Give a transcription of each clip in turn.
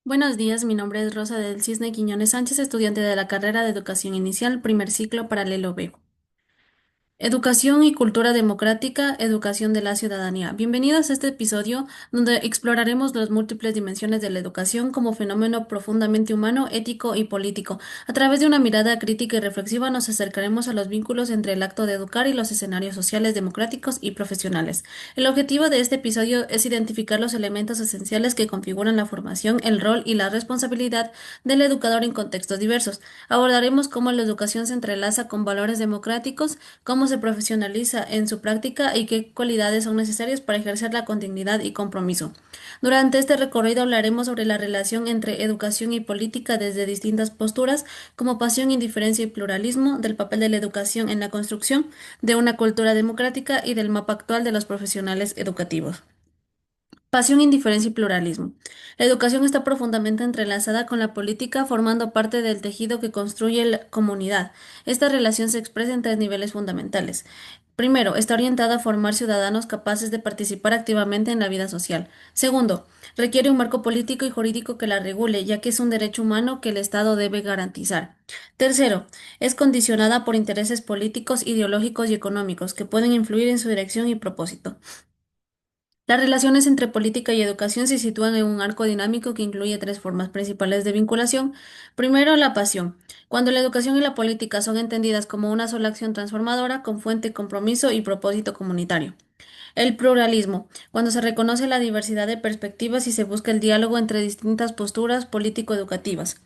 Buenos días, mi nombre es Rosa del Cisne Quiñones Sánchez, estudiante de la carrera de Educación Inicial, primer ciclo paralelo B. Educación y cultura democrática, educación de la ciudadanía. Bienvenidos a este episodio donde exploraremos las múltiples dimensiones de la educación como fenómeno profundamente humano, ético y político. A través de una mirada crítica y reflexiva nos acercaremos a los vínculos entre el acto de educar y los escenarios sociales, democráticos y profesionales. El objetivo de este episodio es identificar los elementos esenciales que configuran la formación, el rol y la responsabilidad del educador en contextos diversos. Abordaremos cómo la educación se entrelaza con valores democráticos, cómo se profesionaliza en su práctica y qué cualidades son necesarias para ejercerla con dignidad y compromiso. Durante este recorrido hablaremos sobre la relación entre educación y política desde distintas posturas, como pasión, indiferencia y pluralismo, del papel de la educación en la construcción de una cultura democrática y del mapa actual de los profesionales educativos. Pasión, indiferencia y pluralismo. La educación está profundamente entrelazada con la política, formando parte del tejido que construye la comunidad. Esta relación se expresa en tres niveles fundamentales. Primero, está orientada a formar ciudadanos capaces de participar activamente en la vida social. Segundo, requiere un marco político y jurídico que la regule, ya que es un derecho humano que el Estado debe garantizar. Tercero, es condicionada por intereses políticos, ideológicos y económicos que pueden influir en su dirección y propósito. Las relaciones entre política y educación se sitúan en un arco dinámico que incluye tres formas principales de vinculación. Primero, la pasión. Cuando la educación y la política son entendidas como una sola acción transformadora con fuente, compromiso y propósito comunitario. El pluralismo. Cuando se reconoce la diversidad de perspectivas y se busca el diálogo entre distintas posturas político-educativas.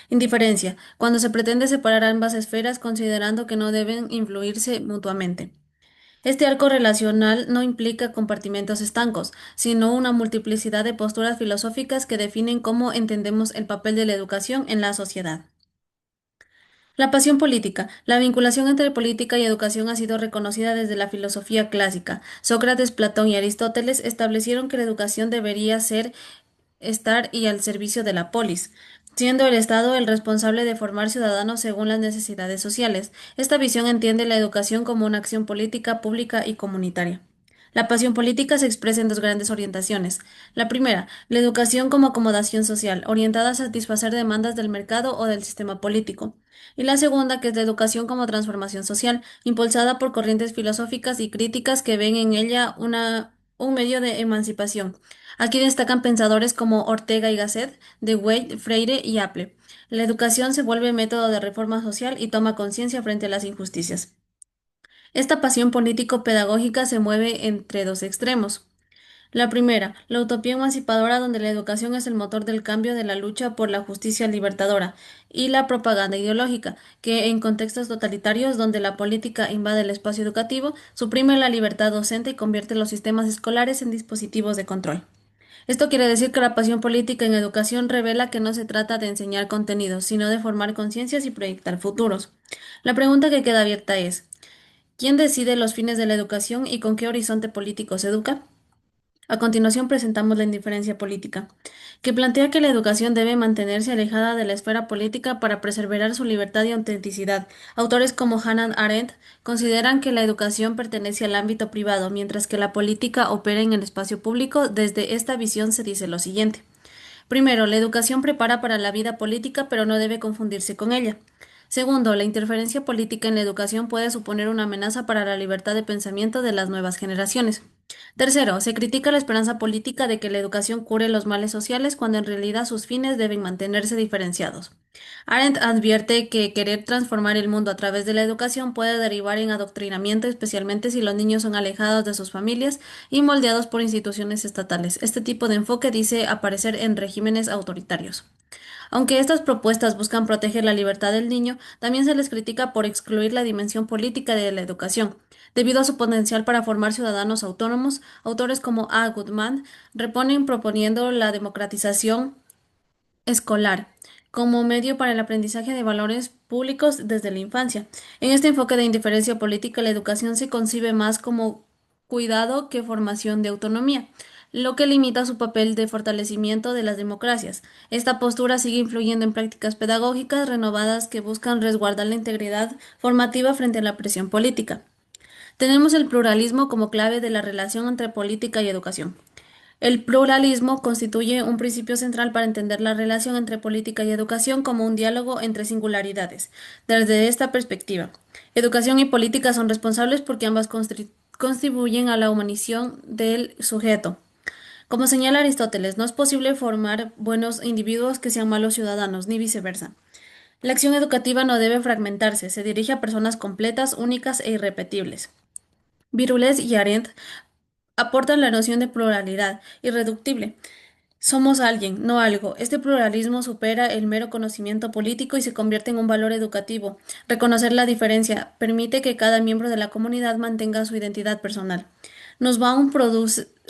Indiferencia. Cuando se pretende separar ambas esferas considerando que no deben influirse mutuamente. Este arco relacional no implica compartimentos estancos, sino una multiplicidad de posturas filosóficas que definen cómo entendemos el papel de la educación en la sociedad. La pasión política. La vinculación entre política y educación ha sido reconocida desde la filosofía clásica. Sócrates, Platón y Aristóteles establecieron que la educación debería ser estar y al servicio de la polis, siendo el Estado el responsable de formar ciudadanos según las necesidades sociales. Esta visión entiende la educación como una acción política, pública y comunitaria. La pasión política se expresa en dos grandes orientaciones. La primera, la educación como acomodación social, orientada a satisfacer demandas del mercado o del sistema político. Y la segunda, que es la educación como transformación social, impulsada por corrientes filosóficas y críticas que ven en ella un medio de emancipación. Aquí destacan pensadores como Ortega y Gasset, De Waal, Freire y Apple. La educación se vuelve método de reforma social y toma conciencia frente a las injusticias. Esta pasión político-pedagógica se mueve entre dos extremos. La primera, la utopía emancipadora donde la educación es el motor del cambio de la lucha por la justicia libertadora, y la propaganda ideológica, que en contextos totalitarios donde la política invade el espacio educativo, suprime la libertad docente y convierte los sistemas escolares en dispositivos de control. Esto quiere decir que la pasión política en educación revela que no se trata de enseñar contenidos, sino de formar conciencias y proyectar futuros. La pregunta que queda abierta es, ¿quién decide los fines de la educación y con qué horizonte político se educa? A continuación presentamos la indiferencia política, que plantea que la educación debe mantenerse alejada de la esfera política para preservar su libertad y autenticidad. Autores como Hannah Arendt consideran que la educación pertenece al ámbito privado, mientras que la política opera en el espacio público. Desde esta visión se dice lo siguiente. Primero, la educación prepara para la vida política, pero no debe confundirse con ella. Segundo, la interferencia política en la educación puede suponer una amenaza para la libertad de pensamiento de las nuevas generaciones. Tercero, se critica la esperanza política de que la educación cure los males sociales cuando en realidad sus fines deben mantenerse diferenciados. Arendt advierte que querer transformar el mundo a través de la educación puede derivar en adoctrinamiento, especialmente si los niños son alejados de sus familias y moldeados por instituciones estatales. Este tipo de enfoque dice aparecer en regímenes autoritarios. Aunque estas propuestas buscan proteger la libertad del niño, también se les critica por excluir la dimensión política de la educación. Debido a su potencial para formar ciudadanos autónomos, autores como A. Goodman reponen proponiendo la democratización escolar como medio para el aprendizaje de valores públicos desde la infancia. En este enfoque de indiferencia política, la educación se concibe más como cuidado que formación de autonomía, lo que limita su papel de fortalecimiento de las democracias. Esta postura sigue influyendo en prácticas pedagógicas renovadas que buscan resguardar la integridad formativa frente a la presión política. Tenemos el pluralismo como clave de la relación entre política y educación. El pluralismo constituye un principio central para entender la relación entre política y educación como un diálogo entre singularidades. Desde esta perspectiva, educación y política son responsables porque ambas contribuyen a la humanización del sujeto. Como señala Aristóteles, no es posible formar buenos individuos que sean malos ciudadanos, ni viceversa. La acción educativa no debe fragmentarse, se dirige a personas completas, únicas e irrepetibles. Virules y Arendt aportan la noción de pluralidad irreductible. Somos alguien, no algo. Este pluralismo supera el mero conocimiento político y se convierte en un valor educativo. Reconocer la diferencia permite que cada miembro de la comunidad mantenga su identidad personal.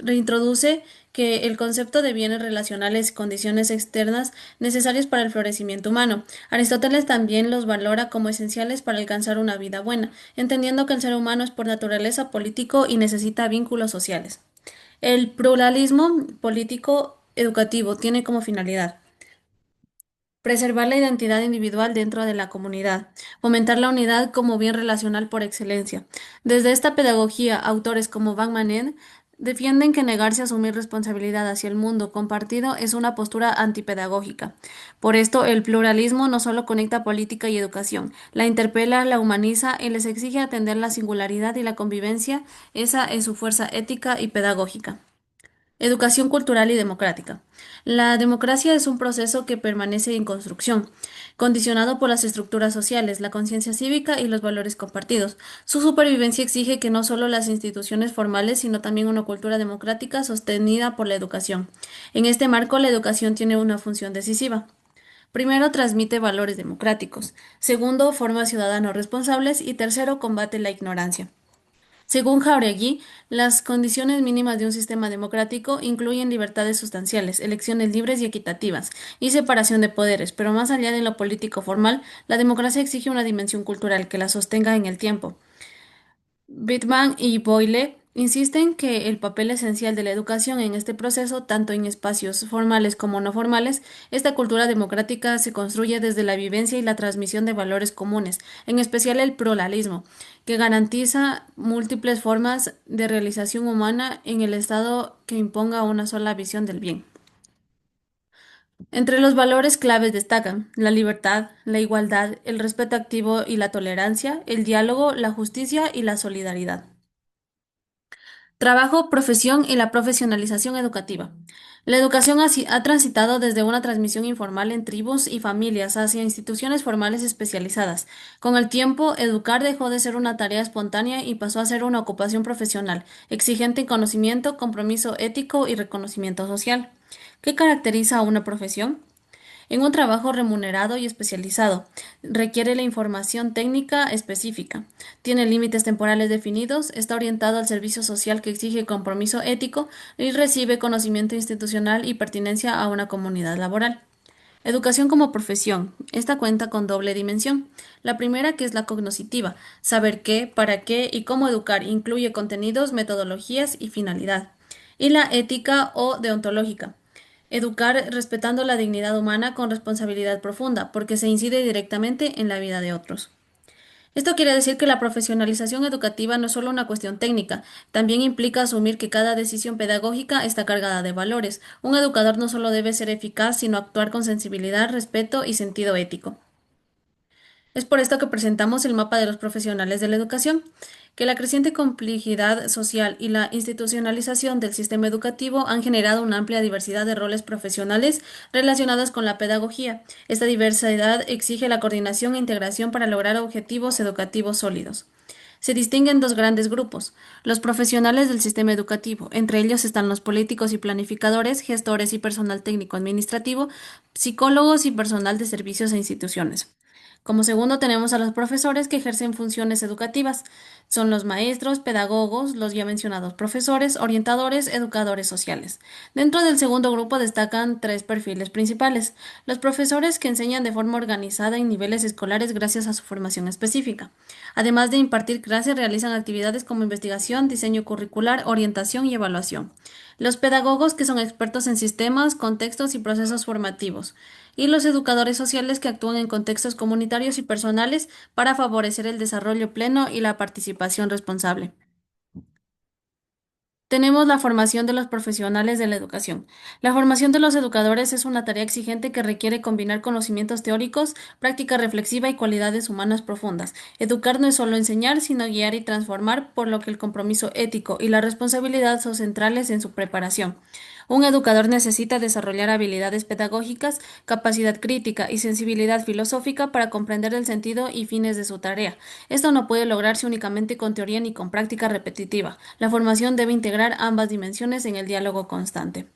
Reintroduce que el concepto de bienes relacionales y condiciones externas necesarias para el florecimiento humano. Aristóteles también los valora como esenciales para alcanzar una vida buena, entendiendo que el ser humano es por naturaleza político y necesita vínculos sociales. El pluralismo político educativo tiene como finalidad preservar la identidad individual dentro de la comunidad, fomentar la unidad como bien relacional por excelencia. Desde esta pedagogía, autores como Van Manen defienden que negarse a asumir responsabilidad hacia el mundo compartido es una postura antipedagógica. Por esto, el pluralismo no solo conecta política y educación, la interpela, la humaniza y les exige atender la singularidad y la convivencia. Esa es su fuerza ética y pedagógica. Educación cultural y democrática. La democracia es un proceso que permanece en construcción, condicionado por las estructuras sociales, la conciencia cívica y los valores compartidos. Su supervivencia exige que no solo las instituciones formales, sino también una cultura democrática sostenida por la educación. En este marco, la educación tiene una función decisiva. Primero, transmite valores democráticos. Segundo, forma ciudadanos responsables. Y tercero, combate la ignorancia. Según Jauregui, las condiciones mínimas de un sistema democrático incluyen libertades sustanciales, elecciones libres y equitativas, y separación de poderes, pero más allá de lo político formal, la democracia exige una dimensión cultural que la sostenga en el tiempo. Bittman y Boyle insisten que el papel esencial de la educación en este proceso, tanto en espacios formales como no formales, esta cultura democrática se construye desde la vivencia y la transmisión de valores comunes, en especial el pluralismo, que garantiza múltiples formas de realización humana en el Estado que imponga una sola visión del bien. Entre los valores claves destacan la libertad, la igualdad, el respeto activo y la tolerancia, el diálogo, la justicia y la solidaridad. Trabajo, profesión y la profesionalización educativa. La educación ha transitado desde una transmisión informal en tribus y familias hacia instituciones formales especializadas. Con el tiempo, educar dejó de ser una tarea espontánea y pasó a ser una ocupación profesional, exigente en conocimiento, compromiso ético y reconocimiento social. ¿Qué caracteriza a una profesión? En un trabajo remunerado y especializado. Requiere la información técnica específica. Tiene límites temporales definidos. Está orientado al servicio social que exige compromiso ético y recibe conocimiento institucional y pertinencia a una comunidad laboral. Educación como profesión. Esta cuenta con doble dimensión. La primera, que es la cognoscitiva, saber qué, para qué y cómo educar, incluye contenidos, metodologías y finalidad. Y la ética o deontológica. Educar respetando la dignidad humana con responsabilidad profunda, porque se incide directamente en la vida de otros. Esto quiere decir que la profesionalización educativa no es solo una cuestión técnica, también implica asumir que cada decisión pedagógica está cargada de valores. Un educador no solo debe ser eficaz, sino actuar con sensibilidad, respeto y sentido ético. Es por esto que presentamos el mapa de los profesionales de la educación, que la creciente complejidad social y la institucionalización del sistema educativo han generado una amplia diversidad de roles profesionales relacionados con la pedagogía. Esta diversidad exige la coordinación e integración para lograr objetivos educativos sólidos. Se distinguen dos grandes grupos, los profesionales del sistema educativo, entre ellos están los políticos y planificadores, gestores y personal técnico administrativo, psicólogos y personal de servicios e instituciones. Como segundo tenemos a los profesores que ejercen funciones educativas. Son los maestros, pedagogos, los ya mencionados profesores, orientadores, educadores sociales. Dentro del segundo grupo destacan tres perfiles principales. Los profesores que enseñan de forma organizada en niveles escolares gracias a su formación específica. Además de impartir clases, realizan actividades como investigación, diseño curricular, orientación y evaluación. Los pedagogos que son expertos en sistemas, contextos y procesos formativos y los educadores sociales que actúan en contextos comunitarios y personales para favorecer el desarrollo pleno y la participación responsable. Tenemos la formación de los profesionales de la educación. La formación de los educadores es una tarea exigente que requiere combinar conocimientos teóricos, práctica reflexiva y cualidades humanas profundas. Educar no es solo enseñar, sino guiar y transformar, por lo que el compromiso ético y la responsabilidad son centrales en su preparación. Un educador necesita desarrollar habilidades pedagógicas, capacidad crítica y sensibilidad filosófica para comprender el sentido y fines de su tarea. Esto no puede lograrse únicamente con teoría ni con práctica repetitiva. La formación debe integrar ambas dimensiones en el diálogo constante.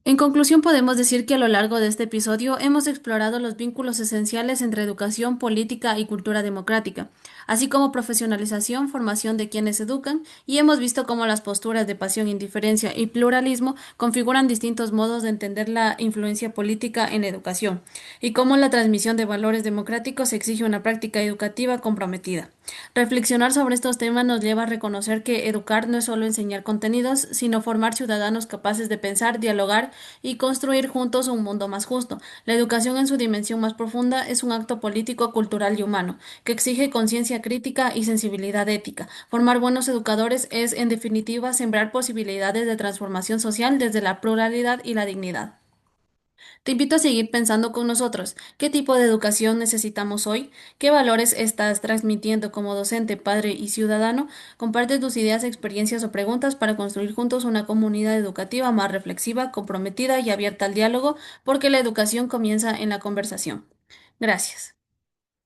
En conclusión, podemos decir que a lo largo de este episodio hemos explorado los vínculos esenciales entre educación, política y cultura democrática, así como profesionalización, formación de quienes educan, y hemos visto cómo las posturas de pasión, indiferencia y pluralismo configuran distintos modos de entender la influencia política en la educación, y cómo la transmisión de valores democráticos exige una práctica educativa comprometida. Reflexionar sobre estos temas nos lleva a reconocer que educar no es solo enseñar contenidos, sino formar ciudadanos capaces de pensar, dialogar y construir juntos un mundo más justo. La educación en su dimensión más profunda es un acto político, cultural y humano, que exige conciencia crítica y sensibilidad ética. Formar buenos educadores es, en definitiva, sembrar posibilidades de transformación social desde la pluralidad y la dignidad. Te invito a seguir pensando con nosotros. ¿Qué tipo de educación necesitamos hoy? ¿Qué valores estás transmitiendo como docente, padre y ciudadano? Comparte tus ideas, experiencias o preguntas para construir juntos una comunidad educativa más reflexiva, comprometida y abierta al diálogo, porque la educación comienza en la conversación. Gracias.